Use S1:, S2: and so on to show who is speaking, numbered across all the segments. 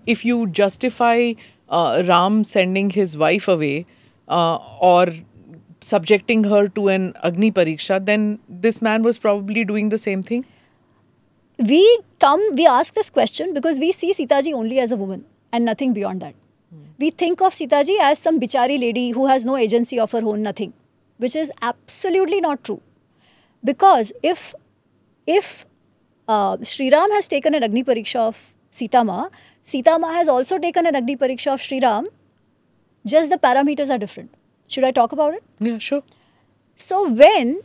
S1: if you justify Ram sending his wife away or subjecting her to an Agni Pariksha, then this man was probably doing the same thing.
S2: We ask this question because we see Sitaji only as a woman and nothing beyond that. We think of Sitaji as some bichari lady who has no agency of her own, nothing, which is absolutely not true. Because if Sri Ram has taken an Agni Pariksha of Sita Ma has also taken an Agni Pariksha of Sri Ram, just the parameters are different. Should I talk about it?
S1: Yeah, sure.
S2: So when,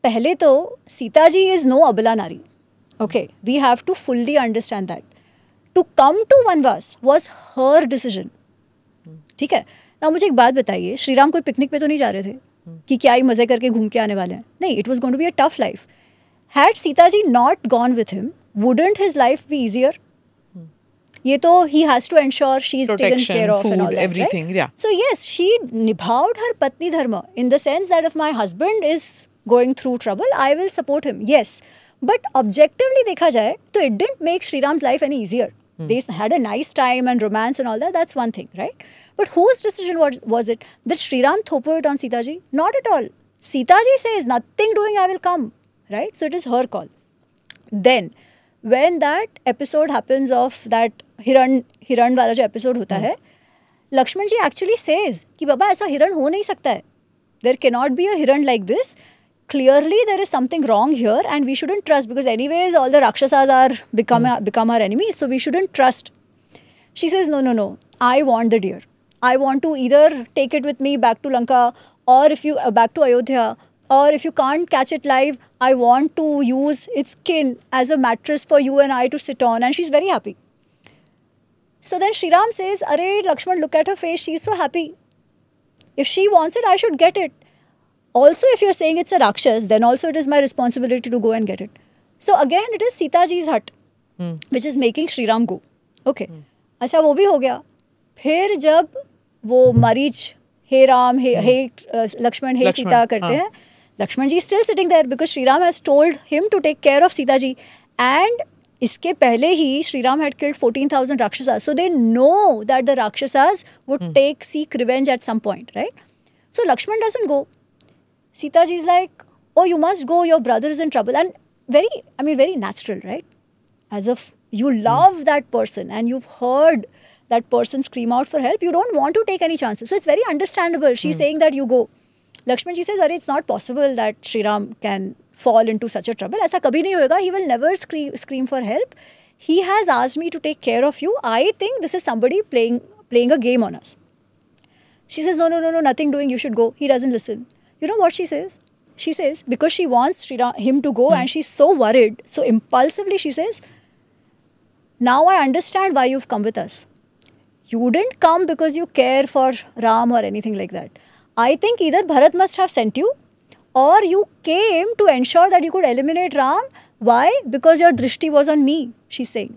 S2: pehle to, Sita ji is no Abala Nari. Okay, we have to fully understand that. To come to Vanvas was her decision. ठीक है ना. मुझे एक बात बताइए, श्री राम कोई picnic पे तो नहीं जा रहे थे कि क्या ही मजे करके घूम के आने वाले हैं. नहीं, it was going to be a tough life. Had Sita ji not gone with him, wouldn't his life be easier? ये तो he has to ensure she's taken care of
S1: food,
S2: and all that,
S1: everything,
S2: right?
S1: yeah.
S2: So yes, she nibhaved her patni dharma in the sense that if my husband is going through trouble, I will support him. Yes, but objectively देखा जाए तो it didn't make Sri Ram's life any easier. They had a nice time and romance and all that. That's one thing, right? But whose decision was it? Did Sri Ram thopo it on Sita ji? Not at all. Sita ji says, nothing doing, I will come, right? So it is her call. Then, when that episode happens of that हिरण वाला जो episode होता है, लक्ष्मण जी actually says कि बाबा ऐसा हिरण हो नहीं सकता है. There can not be a हिरण like this. Clearly there is something wrong here and we shouldn't trust, because anyways all the Rakshasas are become our enemies, so we shouldn't trust. She says, no, I want the deer. I want to either take it with me back to Lanka, or if you back to Ayodhya, or if you can't catch it live, I want to use its skin as a mattress for you and I to sit on. And she's very happy. So then Sri Ram says, Arey Lakshman, look at her face, she's so happy. If she wants it, I should get it. Also, if you're saying it's a Rakshas, then also it is my responsibility to go and get it. So again, it is Sita ji's hut, which is making Sri Ram go. Okay. अच्छा वो भी हो गया. फिर जब वो मरीच हे राम हे लक्ष्मण हे सीता करते हैं, लक्ष्मण जी still sitting there because Sri Ram has told him to take care of Sita ji. And इसके पहले ही Sri Ram had killed 14,000 Rakshasas. So they know that the Rakshasas would seek revenge at some point, right? So Lakshman doesn't go. Sita ji is like, oh, you must go, your brother is in trouble. And very natural, right? As if you love that person and you've heard that person scream out for help, you don't want to take any chances. So it's very understandable. She's saying that you go. Lakshman ji says, it's not possible that Sri Ram can fall into such a trouble. ऐसा कभी नहीं होएगा. He will never scream for help. He has asked me to take care of you. I think this is somebody playing a game on us. She says, no, nothing doing, you should go. He doesn't listen. You know what she says? She says, because she wants him to go and she's so worried, so impulsively she says, now I understand why you've come with us. You didn't come because you care for Ram or anything like that. I think either Bharat must have sent you, or you came to ensure that you could eliminate Ram. Why? Because your drishti was on me, she's saying.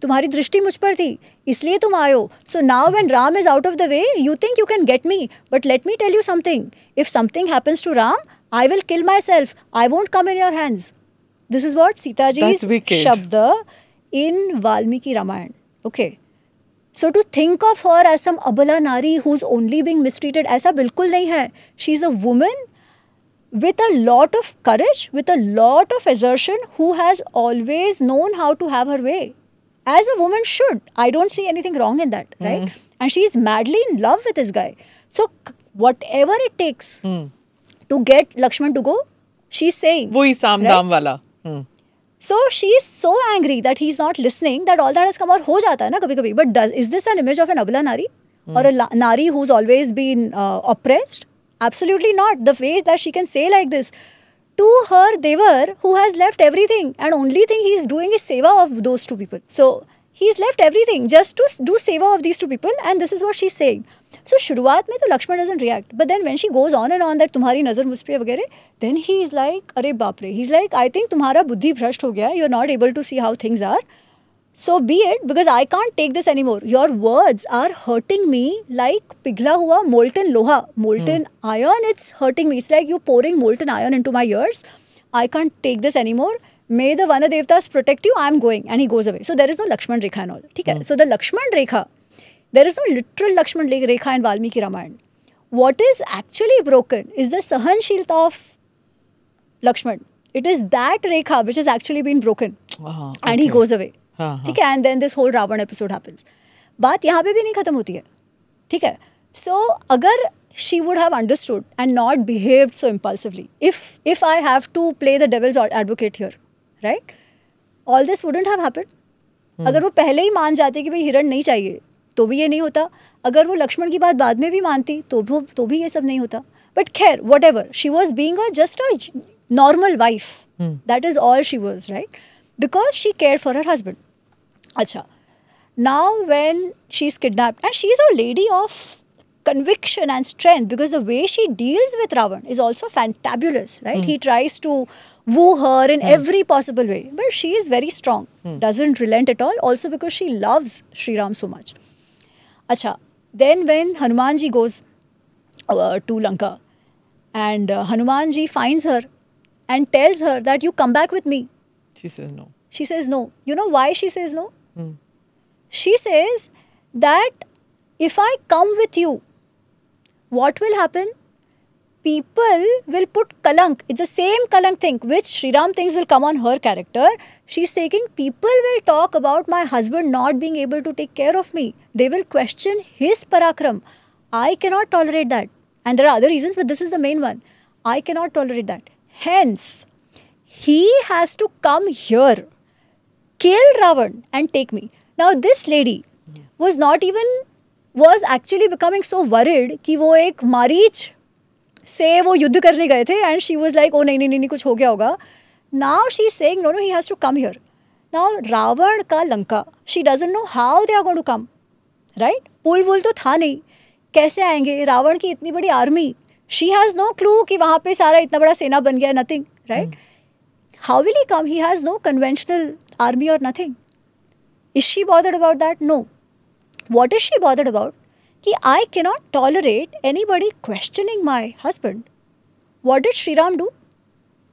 S2: तुम्हारी दृष्टि मुझ पर थी, इसलिए तुम आयो. So now when Ram is out of the way, you think you can get me. But let me tell you something. If something happens to Ram, I will kill myself. I won't come in your hands. This is what Sita ji's Shabda in Valmiki Ramayana. Okay. So to think of her as some Abala Nari who's only being mistreated, ऐसा बिल्कुल नहीं है. She's a woman with a lot of courage, with a lot of assertion, who has always known how to have her way. As a woman should. I don't see anything wrong in that, right? And she's madly in love with this guy. So whatever it takes to get Lakshman to go, she's saying.
S1: वही साम दाम वाला.
S2: So she is so angry that he's not listening, that all that has come. और हो जाता है ना कभी-कभी. But is this an image of an Abala Nari? Or a Nari who's always been oppressed? Absolutely not. The way that she can say like this to her Devar, who has left everything, and only thing he's doing is seva of those two people. So he's left everything just to do seva of these two people, and this is what she's saying. So शुरुआत में तो Lakshman doesn't react, but then when she goes on and on that तुम्हारी नजर मुझ पे वगैरह, then he is like, अरे बाप रे, he's like, I think तुम्हारा बुद्धि भ्रष्ट हो गया, you're not able to see how things are. So be it, because I can't take this anymore. Your words are hurting me like पिघला हुआ molten लोहा, molten iron. It's hurting me. It's like you pouring molten iron into my ears. I can't take this anymore. may the Vanadevtas protect you, I'm going. And he goes away. So there is no Lakshman Rekha and all. ठीक है? So the Lakshman Rekha, there is no literal Lakshman Rekha in Valmiki Ramayana. What is actually broken is the Sahanshilta of Lakshman. It is that Rekha which has actually been broken. And he goes away. ठीक है? And then this whole Ravan episode happens. बात यहाँ पे भी नहीं खत्म होती है. ठीक है? So अगर she would have understood and not behaved so impulsively. If I have to play the devil's advocate here, right? All this wouldn't have happened. अगर वो पहले ही मान जाते कि भाई हिरण नहीं चाहिए तो भी ये नहीं होता. अगर वो लक्ष्मण की बात बाद में भी मानती तो भी ये सब नहीं होता. But खैर, whatever. She was being just a normal wife. That is all she was, right? Because she cared for her husband. Acha. Now when she's kidnapped, and she's a lady of conviction and strength, because the way she deals with Ravan is also fantabulous, right? He tries to woo her in every possible way, but she is very strong, doesn't relent at all, also because she loves Sri Ram so much. Acha, then when Hanumanji goes to Lanka, and Hanumanji finds her and tells her that you come back with me.
S1: She says no.
S2: She says no. You know why she says no? She says that if I come with you, what will happen? People will put kalank. It's the same kalank thing which Sri Ram thinks will come on her character. She's thinking people will talk about my husband not being able to take care of me. They will question his parakram. I cannot tolerate that. And there are other reasons, but this is the main one. I cannot tolerate that. Hence, he has to come here, kill Ravan and take me. Now this lady was actually becoming so worried कि वो एक मारीच से वो युद्ध करने गए थे, and she was like, oh नहीं कुछ हो गया होगा. Now she's saying no, he has to come here. Now Ravan का Lanka, she doesn't know how they are going to come, right? पुल वुल तो था नहीं, कैसे आएंगे? रावण की इतनी बड़ी army, she has no clue कि वहाँ पे सारा इतना बड़ा सेना बन गया, nothing, right? How will he come? He has no conventional army or nothing. Is she bothered about that? No. What is she bothered about? Ki I cannot tolerate anybody questioning my husband. What did Sri Ram do?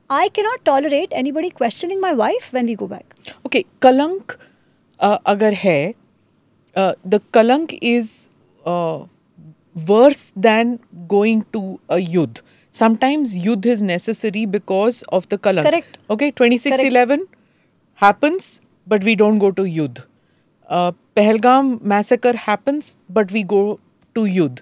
S2: I cannot tolerate anybody questioning my wife when we go back.
S1: Okay, kalank agar hai, the kalank is worse than going to a yudh. Sometimes yudh is necessary because of the kalank.
S2: Correct.
S1: Okay, 26/11 happens, but we don't go to yudh. Pahalgam massacre happens, but we go to yudh.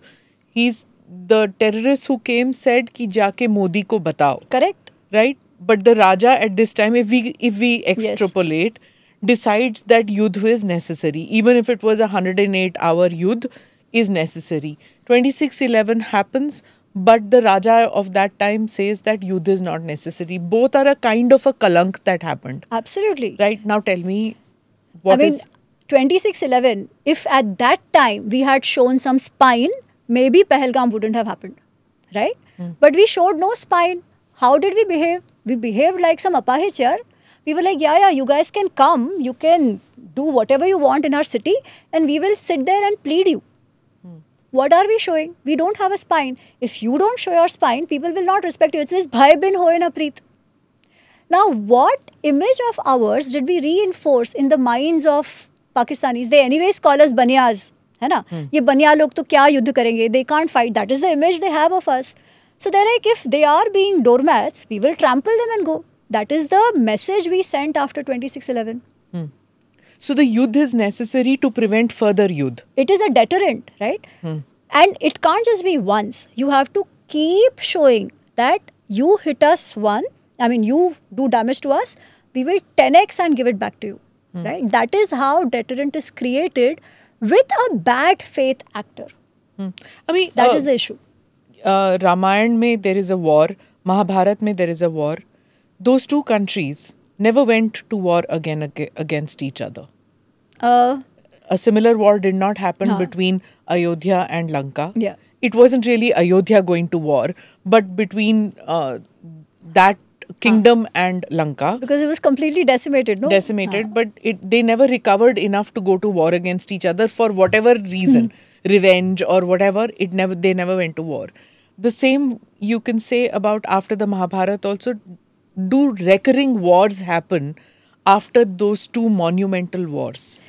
S1: The terrorist who came said कि जाके मोदी को बताओ.
S2: Correct.
S1: Right? But the Raja at this time, if we extrapolate, decides that yudh is necessary. Even if it was a 108-hour yudh is necessary. 26/11 happens, but the Raja of that time says that yudh is not necessary. Both are a kind of a kalank that happened.
S2: Absolutely.
S1: Right? Now tell me, what is...
S2: 26/11, if at that time we had shown some spine, maybe Pahalgam wouldn't have happened, right? But we showed no spine. How did we behave? We behaved like some apahich yaar. We were like, yeah, you guys can come, you can do whatever you want in our city, and we will sit there and plead you. What are we showing? We don't have a spine. If you don't show your spine, people will not respect you. It says, bhai bin hoye na preet. Now, what image of ours did we reinforce in the minds of Pakistanis? They anyways call us banyas, है ना? ये बनिया लोग तो क्या युद्ध करेंगे? They can't fight. That is the image they have of us. So they're like, if they are being doormats, we will trample them and go. That is the message we sent after 26/11.
S1: So the yudh is necessary to prevent further yudh.
S2: It is a deterrent, right? And it can't just be once. You have to keep showing that you hit us you do damage to us, we will 10x and give it back to you. Right? That is how deterrent is created with a bad faith actor.
S1: I mean,
S2: that is the issue.
S1: Ramayana mein there is a war, Mahabharat mein there is a war. Those two countries never went to war against each other. A similar war did not happen between Ayodhya and Lanka.
S2: Yeah.
S1: It wasn't really Ayodhya going to war, but between that kingdom and Lanka.
S2: Because it was completely decimated, no?
S1: Decimated, but they never recovered enough to go to war against each other for whatever reason, revenge or whatever. They never went to war. The same you can say about after the Mahabharata also. do recurring wars happen after those two monumental wars?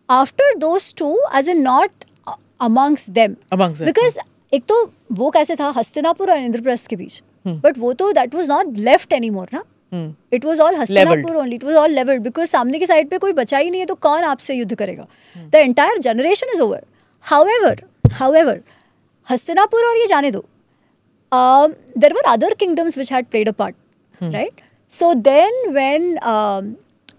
S2: After those two, as in not amongst them.
S1: Amongst them.
S2: Because एक तो वो कैसे था हस्तिनापुर और इंद्रप्रस्थ के बीच, but वो तो that was not left anymore ना. It was all Hastinapur only. It was all leveled because सामने की साइड पे कोई बचा ही नहीं है तो कौन आपसे युद्ध करेगा? The entire generation is over. However, Hastinapur और ये जाने दो. There were other kingdoms which had played a part, right? So then when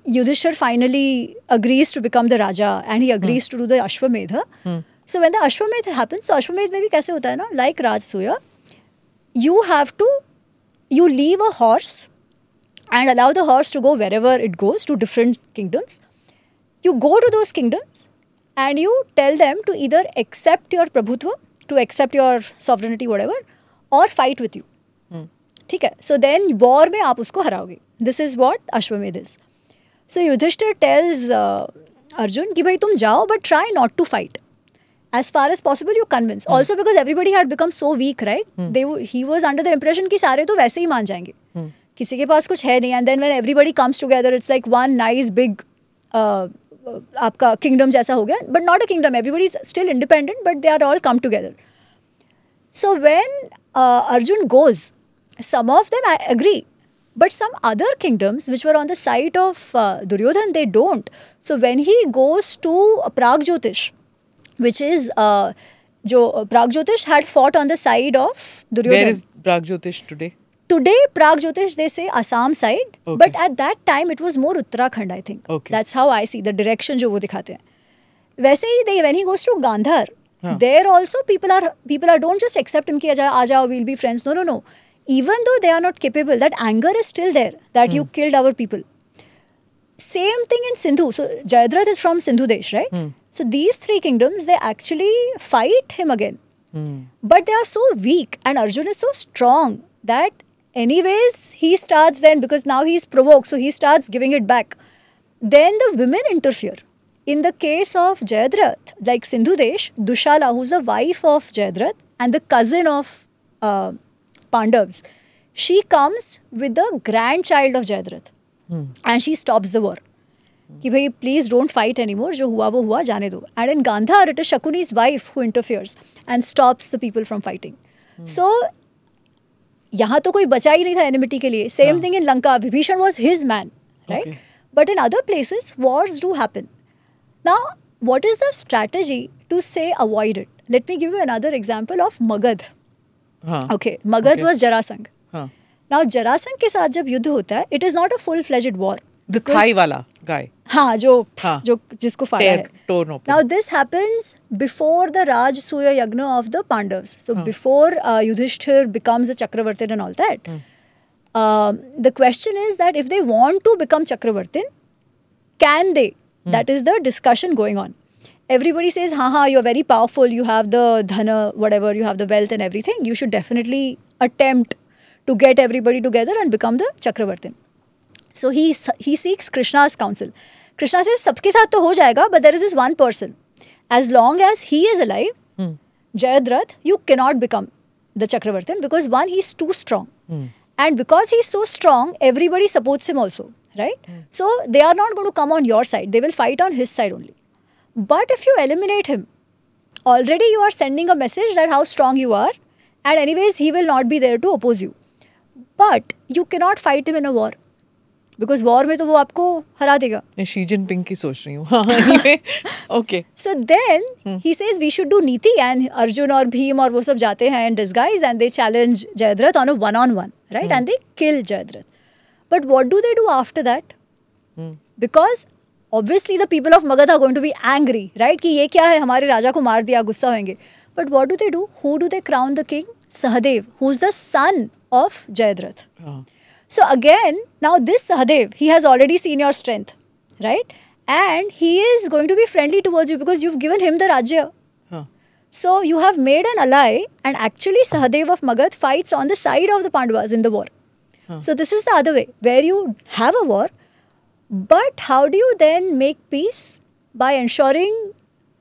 S2: Yudhishthir finally agrees to become the Raja and he agrees to do the Ashwamedha. So when the Ashwamedha happens, so Ashwamedha में भी कैसे होता है ना? Like Rajasuya, you leave a horse and allow the horse to go wherever it goes to different kingdoms. You go to those kingdoms and you tell them to either accept your prabhutva, to accept your sovereignty, whatever, or fight with you. ठीक है? So then war में आप उसको हराओगे. This is what Ashwamedha is. So Yudhishthir tells Arjun कि भाई तुम जाओ but try not to fight. As far as possible you convince. Also because everybody had become so weak, right? He was under the impression कि सारे तो वैसे ही मान जाएंगे. किसी के पास कुछ है नहीं. And then when everybody comes together, it's like one nice big आपका kingdom जैसा हो गया. But not a kingdom. Everybody is still independent, but they are all come together. So when Arjun goes, some of them I agree. But some other kingdoms which were on the side of Duryodhan, they don't. So when he goes to Pragjyotish, which is Pragjyotish had fought on the side of Duryodhan.
S1: Where is Pragjyotish today?
S2: Today, Pragjyotish, they say Assam side. Okay. But at that time, it was more Uttarakhand, I think.
S1: Okay.
S2: That's how I see the direction जो वो दिखाते हैं. वैसे ही when he goes to Gandhar, there also people are don't just accept him कि आ जाओ, we'll be friends. No. Even though they are not capable, that anger is still there, that you killed our people. Same thing in Sindhu. So Jayadratha is from Sindhu Desh, right? So these three kingdoms, they actually fight him again. But they are so weak and Arjun is so strong that anyways he starts then, because now he is provoked, so he starts giving it back. Then the women interfere. In the case of Jayadratha, like Sindhu Desh, Dushala, who's the wife of Jayadratha and the cousin of Pandavas, she comes with the grandchild of Jayadratha and she stops the war. कि भाई please don't fight anymore, जो हुआ वो हुआ, जाने दो. And in Gandhar, it is Shakuni's wife who interferes and stops the people from fighting. So यहाँ तो कोई बचा ही नहीं था enmity के लिए. Same thing in Lanka. Vibhishan was his man, right? Okay. But in other places, wars do happen. Now, what is the strategy to say avoid it? Let me give you another example of Magad. Okay, Magad was Jarasangh. Now, Jarasangh के साथ जब युद्ध होता है, it is not a full-fledged war.
S1: The Thai wala guy.
S2: हाँ, जो जिसको फाड़ा है. Now, this happens before the Rajasuya Yagna of the Pandavas. So, before Yudhishthir becomes a Chakravartin and all that. The question is that if they want to become Chakravartin, can they? That is the discussion going on. Everybody says, you're very powerful, you have the dhana, whatever, you have the wealth and everything. You should definitely attempt to get everybody together and become the Chakravartin. So he seeks Krishna's counsel. Krishna says, sabke saath to ho jayega, but there is this one person. As long as he is alive, Jayadratha, you cannot become the Chakravartin because one, he's too strong. And because he's so strong, everybody supports him also, right? So they are not going to come on your side. They will fight on his side only. But if you eliminate him, already you are sending a message that how strong you are, and anyways he will not be there to oppose you. But you cannot fight him in a war. Because war में तो वो आपको हरा देगा.
S1: मैं Xi Jinping की सोच रही हूँ. Okay.
S2: So then he says we should do Niti, and Arjun और Bhim और वो सब जाते हैं in disguise and they challenge Jayadratha on a one-on-one, right? And they kill Jayadratha. But what do they do after that? Because obviously the people of Magad are going to be angry, right? कि ये क्या है, हमारे राजा को मार दिया, गुस्सा होंगे. But what do they do? Who do they crown the king? Sahadev, who's the son of Jayadratha. So again, now this Sahadev, he has already seen your strength, right? And he is going to be friendly towards you because you've given him the Rajya. So you have made an ally, and actually Sahadev of Magad fights on the side of the Pandavas in the war. So this is the other way, where you have a war, but how do you then make peace? By ensuring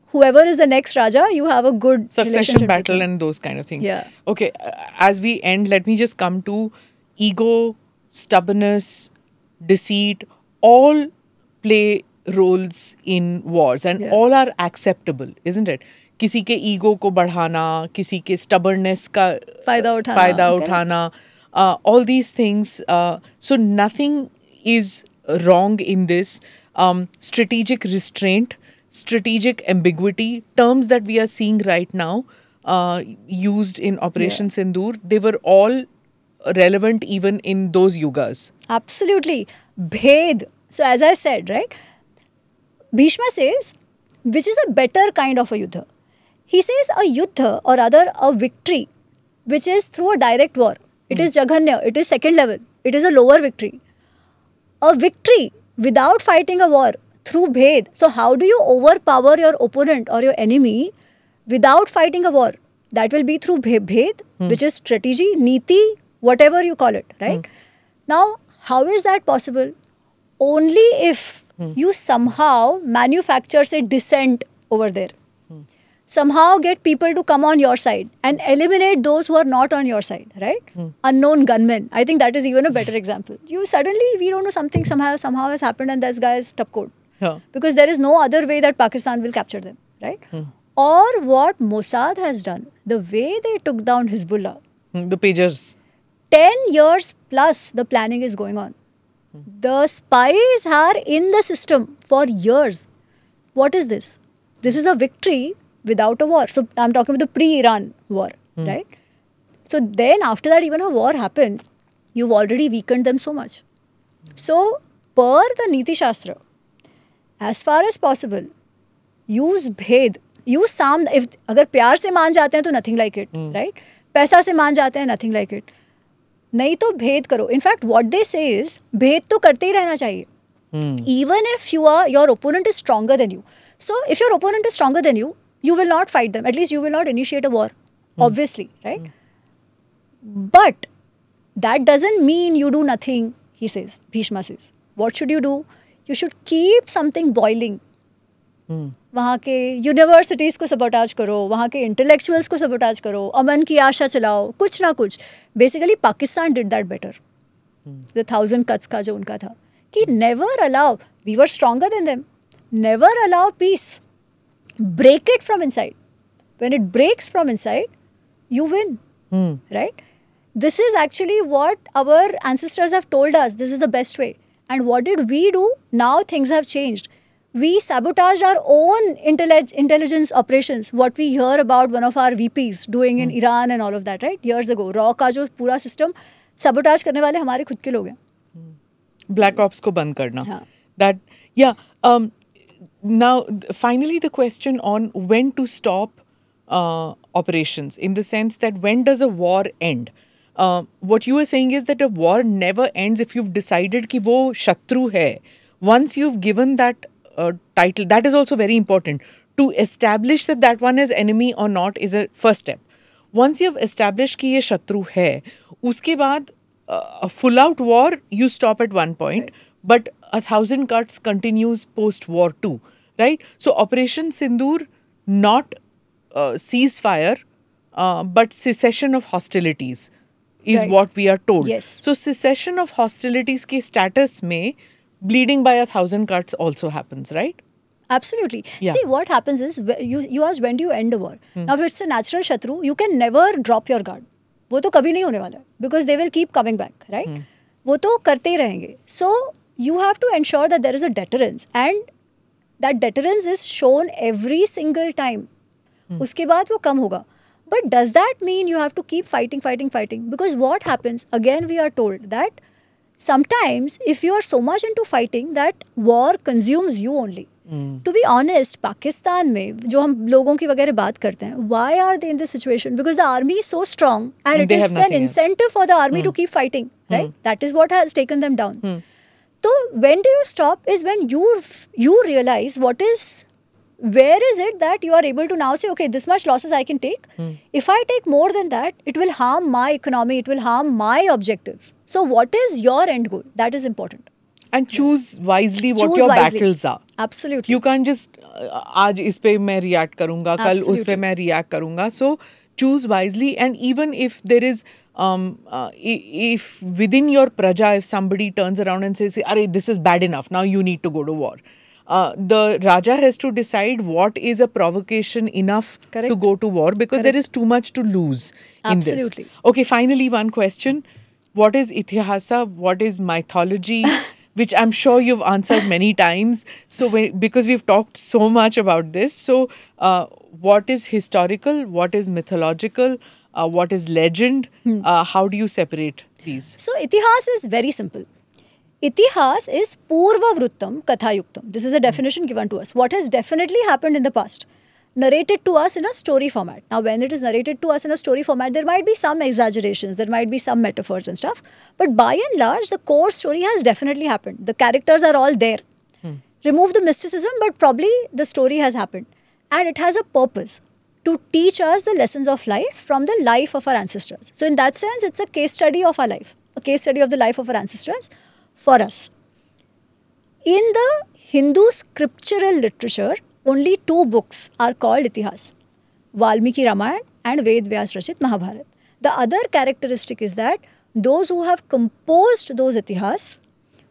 S2: whoever is the next Raja, you have a good
S1: succession battle and those kind of things.
S2: Yeah.
S1: Okay, as we end, let me just come to ego stubbornness, deceit, all play roles in wars, and all are acceptable, isn't it? किसी के ego को बढ़ाना, किसी के stubbornness का फायदा उठाना, all these things. So nothing is wrong in this. Strategic restraint, strategic ambiguity, terms that we are seeing right now used in Operation Sindoor, they were all relevant even in those yugas.
S2: Absolutely. Bhed. So as I said, right, Bhishma says, which is a better kind of a yuddha. He says a yuddha, or rather a victory, which is through a direct war. It is Jaghanya, it is second level, it is a lower victory. A victory without fighting a war through bhed. So how do you overpower your opponent or your enemy without fighting a war? That will be through bhed, which is strategy, niti, whatever you call it, right? Now, how is that possible? Only if you somehow manufacture, say, dissent over there. Somehow get people to come on your side and eliminate those who are not on your side, right? Unknown gunmen. I think that is even a better example. You suddenly, we don't know, something somehow has happened and this guy is top code. Because there is no other way that Pakistan will capture them, right? Or what Mossad has done, the way they took down Hezbollah.
S1: The pagers.
S2: 10 years plus the planning is going on. The spies are in the system for years. What is this? This is a victory without a war. So I'm talking about the pre-Iran war, right? So then after that, even a war happens, you've already weakened them so much. So per the Niti Shastra, as far as possible, use bhed, use sam. If agar pyar se maan jate hain, to nothing like it, right? Paisa se maan jate hain, nothing like it. नहीं तो भेद करो. In fact, what they say is, भेद तो करते ही रहना चाहिए. Even if your opponent is stronger than you. So if your opponent is stronger than you, you will not fight them. At least you will not initiate a war, obviously, right? But that doesn't mean you do nothing, he says, Bhishma says. What should you do? You should keep something boiling. वहाँ के universities को sabotage करो, वहाँ के intellectuals को sabotage करो, अमन की आशा चलाओ, कुछ ना कुछ. Basically Pakistan did that better. The 1000 cuts का जो उनका था कि never allow, we were stronger than them, never allow peace, break it from inside. When it breaks from inside, you win, right? This is actually what our ancestors have told us. This is the best way. And what did we do? Now things have changed. We sabotaged our own intelligence operations. What we hear about one of our VPs doing in Iran and all of that, right? Years ago. RAW का जो पूरा system sabotage करने वाले हमारे खुद के लोग हैं.
S1: Black Ops को बंद करना. That, yeah. Now, finally, the question on when to stop operations, in the sense that when does a war end? What you are saying is that a war never ends if you've decided कि वो शत्रु है. Once you've given that title, that is also very important. To establish that that one is enemy or not is a first step. Once you've established कि ये शत्रु है, उसके बाद a full-out war, you stop at one point. Right. But 1000 cuts continues post-war too, right? So Operation Sindoor, not ceasefire, but cessation of hostilities is what we are told.
S2: Yes.
S1: So cessation of hostilities ke status mein, bleeding by 1000 cuts also happens, right?
S2: Absolutely. Yeah. See, what happens is, you asked when do you end a war. Now, if it's a natural shatru, you can never drop your guard. वो तो कभी नहीं होने वाला, because they will keep coming back, right? वो तो करते ही रहेंगे. So you have to ensure that there is a deterrence, and that deterrence is shown every single time. उसके बाद वो कम होगा. But does that mean you have to keep fighting? Because what happens, again we are told that sometimes if you are so much into fighting that war consumes you only. To be honest, Pakistan में जो हम लोगों की वगैरह बात करते हैं, why are they in this situation? Because the army is so strong and it is an incentive for the army to keep fighting, right? That is what has taken them down. So when do you stop is when you realize where is it that you are able to now say, okay, this much losses I can take. If I take more than that, it will harm my economy, it will harm my objectives. So what is your end goal? That is important.
S1: And choose wisely what your battles are.
S2: Absolutely.
S1: You can't just, आज इस पे मैं react करूँगा, कल उस पे मैं react करूँगा. So choose wisely, and even if there is if within your praja, if somebody turns around and says, "Arey, this is bad enough. Now you need to go to war." The Raja has to decide what is a provocation enough
S2: Correct.
S1: to go to war, because there is too much to lose in
S2: Absolutely.
S1: this. Okay, finally, one question. What is Itihasa? What is mythology? Which I'm sure you've answered many times. So, because we've talked so much about this. So, what is historical? What is mythological? What is legend? How do you separate these?
S2: So, Itihas is very simple. Itihas is Purva Vruttam Kathayuktam. This is the definition given to us. What has definitely happened in the past, narrated to us in a story format. Now, when it is narrated to us in a story format, there might be some exaggerations, there might be some metaphors and stuff. But by and large, the core story has definitely happened. The characters are all there. Remove the mysticism, but probably the story has happened. And it has a purpose to teach us the lessons of life from the life of our ancestors. So, in that sense, it's a case study of our life, a case study of the life of our ancestors for us. In the Hindu scriptural literature, only 2 books are called Itihas, Valmiki Ramayana and Ved Vyas Rachit Mahabharat. The other characteristic is that those who have composed those Itihas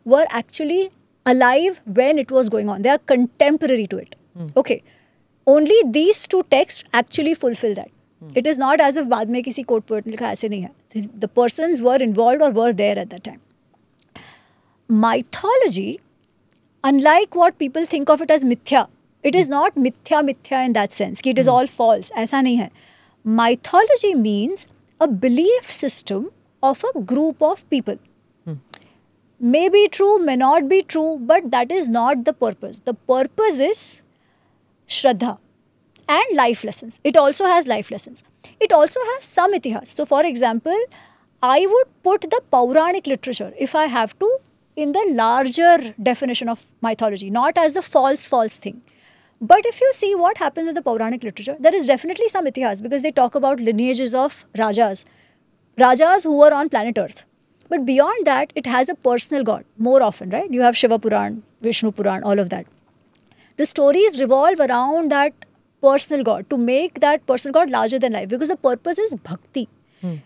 S2: were actually alive when it was going on. They are contemporary to it. Okay. Only these 2 texts actually fulfill that. It is not as if बाद में किसी court poet ने लिखा, ऐसे नहीं है. The persons were involved or were there at that time. Mythology, unlike what people think of it as mithya, it is not mithya in that sense, कि it is all false. ऐसा नहीं है. Mythology means a belief system of a group of people. May be true, may not be true, but that is not the purpose. The purpose is Shraddha and life lessons. It also has life lessons. It also has some itihas. So, for example, I would put the Pauranic literature, if I have to, in the larger definition of mythology, not as the false thing. But if you see what happens in the Pauranic literature, there is definitely some itihas, because they talk about lineages of Rajas who were on planet Earth. But beyond that, it has a personal god more often, right? You have Shiva Puran, Vishnu Puran, all of that. The stories revolve around that personal god, to make that personal god larger than life, because the purpose is bhakti.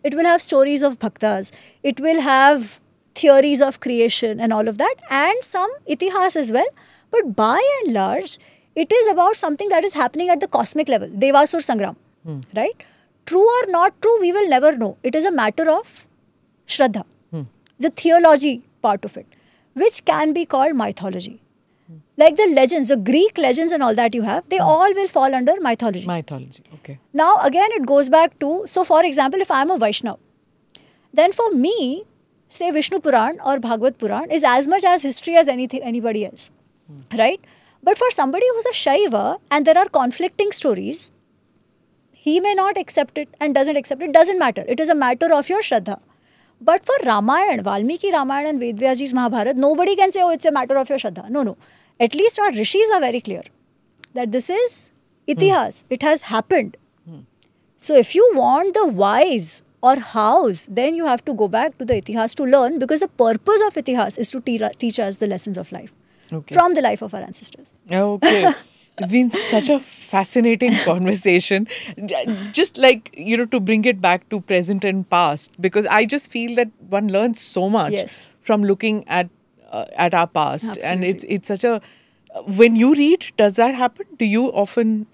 S2: It will have stories of bhaktas. It will have theories of creation and all of that, and some itihas as well. But by and large, it is about something that is happening at the cosmic level. Devasur Sangram, right? True or not true, we will never know. It is a matter of Shraddha, the theology part of it, which can be called mythology. Like the legends, the Greek legends and all that you have, they all will fall under mythology.
S1: Mythology, okay.
S2: Now, again, it goes back to, so for example, if I am a Vaishnav, then for me, say Vishnu Puran or Bhagavad Puran is as much as history as anybody else, right? But for somebody who's a Shaiva and there are conflicting stories, he may not accept it and doesn't accept it, doesn't matter. It is a matter of your Shraddha. But for Ramayana, Valmiki Ramayana and Ved Vyas Ji's Mahabharat, nobody can say, oh, it's a matter of your Shraddha. No. At least our rishis are very clear that this is itihas. It has happened. So if you want the whys or hows, then you have to go back to the itihas to learn, because the purpose of itihas is to teach us the lessons of life from the life of our ancestors.
S1: Okay. It's been such a fascinating conversation. Just like, to bring it back to present and past, because I just feel that one learns so much from looking at our past.
S2: Absolutely.
S1: And it's such a... When you read, does that happen? Do you often...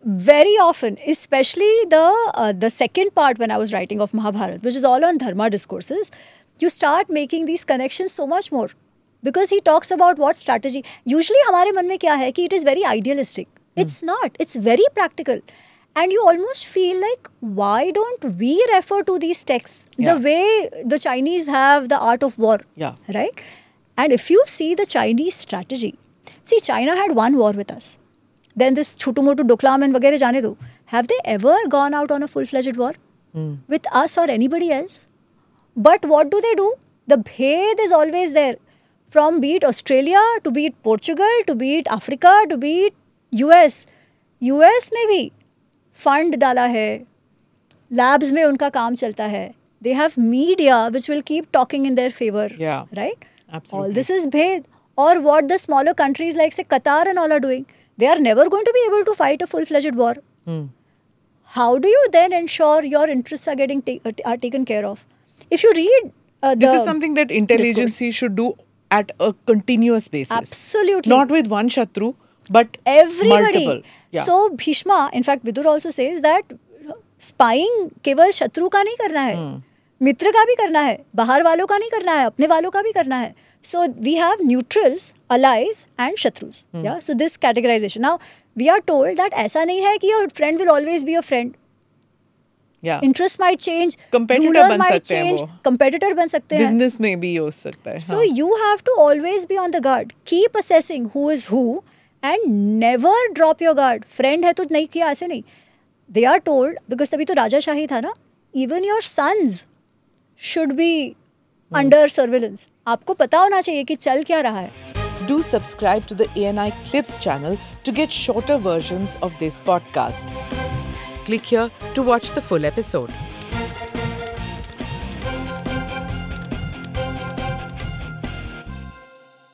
S2: Very often, especially the second part when I was writing of Mahabharata, which is all on dharma discourses, you start making these connections so much more. Because he talks about what strategy. Usually, हमारे मन में क्या है कि it is very idealistic. It's not. It's very practical. And you almost feel like, why don't we refer to these texts the way the Chinese have the art of war? Right? And if you see the Chinese strategy, see, China had one war with us. Then this Chutumotu Doklam and Vagere Jane Do. Have they ever gone out on a full-fledged war with us or anybody else? But what do? The bhed is always there. From be it Australia, to be it Portugal, to be it Africa, to be it US. US में भी fund डाला है. Labs में उनका काम चलता है. They have media which will keep talking in their favor. Right?
S1: Absolutely.
S2: All this is bhed. Or what the smaller countries like say Qatar and all are doing. They are never going to be able to fight a full-fledged war. how do you then ensure your interests are getting are taken care of? If you read
S1: this is something that intelligence should do at a continuous basis.
S2: Absolutely.
S1: Not with one Shatru, but
S2: everybody.
S1: multiple. Yeah.
S2: So Bhishma, in fact, Vidur also says that spying केवल शत्रु का नहीं करना है, मित्र का भी करना है, बाहर वालों का नहीं करना है, अपने वालों का भी करना है. So we have neutrals, allies and shatrus. Yeah. So this categorization. Now we are told that ऐसा नहीं है कि your friend will always be a friend.
S1: Yeah.
S2: Interest might change.
S1: Competitor बन सकते हैं वो.
S2: Competitor बन सकते हैं.
S1: Business में भी हो सकता है.
S2: So you have to always be on the guard. Keep assessing who is who and never drop your guard. Friend है तो नहीं किया ऐसे नहीं. They are told, because तभी तो राजाशाही था ना, even your sons should be under surveillance. आपको पता होना चाहिए कि चल क्या रहा है.
S1: Do subscribe to the ANI Clips channel to get shorter versions of this podcast. Click here to watch the full episode.